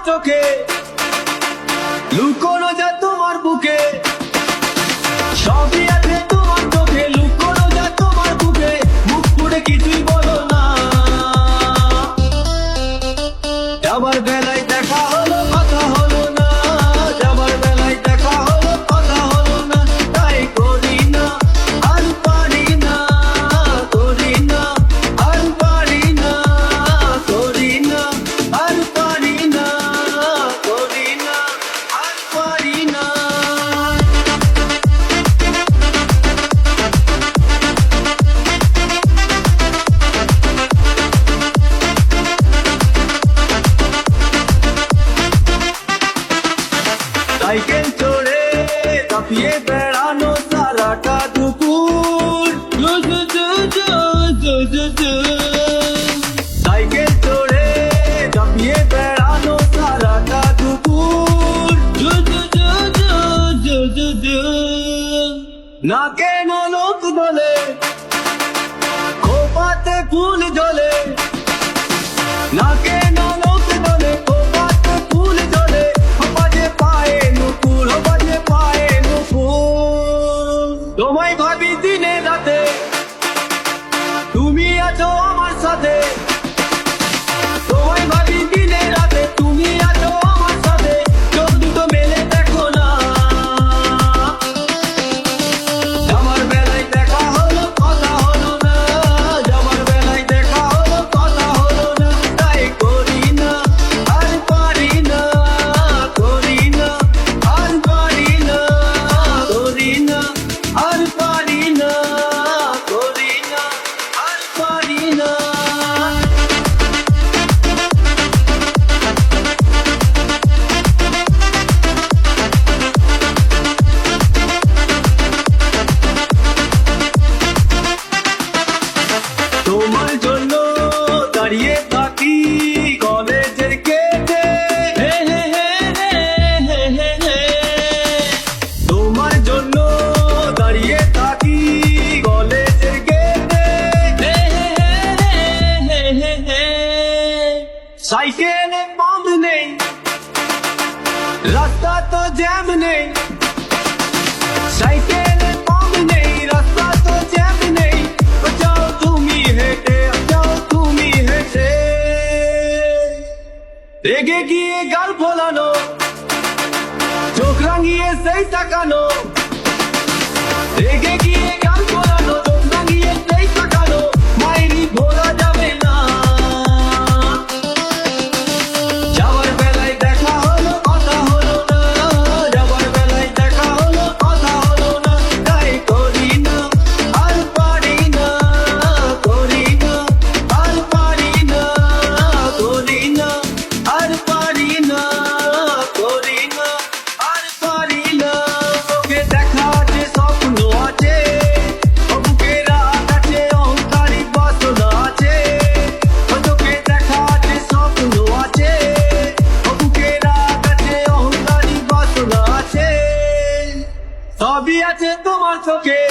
চোখে, লুকোনো যা তোমার বুকে, সবই আছে তোমার চোখে, লুকোনো যা তোমার বুকে, মুখ পুড়ে কিছুই বলো না। যাবার বেলায় দেখা হলো কথা হলো না, যাবার বেলায় দেখা হলো কথা হলো না, তাই করি না আর পারি না, করি না আর পারি না, করি না আর পারি না, করি না আর পারি না। সাইকেল চড়ে চাপিয়ে বেড়ানো সারাটা দুপুর, সাইকেল চড়ে চাপিয়ে বেড়ানো সারাটা দুপুর, নাকে নলক দোলে, খোপাতে ফুল জ্বলে, নাকে নলক দোলে, খোপাতে ফুল জ্বলে, বাজে পায়ে নুপুর, বাজে পায়ে নুপুর। তোমায় ভাবি দিনে রাতে, তুমি আছো আমার সাথে, তোমায় ভাবি দিনে রাতে, তুমি আছো আমার সাথে, চোখ দুটো মেলে দেখো না। যাবার বেলায় দেখা হলো কথা হলো না, যাবার বেলায় দেখা হলো কথা হলো না, তাই করি না আর পারি না, করি না আর পারি না, করি না আর পারি না, করি না আর পারি না। তোমার জন্য দাঁড়িয়ে থাকি কলেজের গেটে, তোমার জন্য দাঁড়িয়ে থাকি কলেজের গেটে, সাইকেলে পাম্প নেই, রাস্তা তো জ্যাম নেই, সাইকেলে পাম্প নেই, রাস্তা তো জ্যাম নেই, যাও তুমি হেঁটে, যাও তুমি হেঁটে। রেগে গিয়ে গাল ফোলানো, চোখ রাঙিয়ে সেই তাকানো, রেগে গিয়ে গাল ফোলানো, চোখ রাঙিয়ে সেই তাকানো, মাইরি ভোলা যাবে না। যাবার বেলায় দেখা হলো কথা হলো না, যাবার বেলায় দেখা হলো কথা হলো না, তাই করি না আর পারি না, করি না আর পারি না, করি না আর পারি না, করি না আর পারি না। তোকে দেখা আছে স্বপ্ন আছে, বুকের রাত আছে, অহংকারী বাসনা আছে, তোকে দেখা আছে স্বপ্ন আছে, বুকের রাত আছে, অহংকারী বাসনা আছে, সবই আছে তোমার চোখে।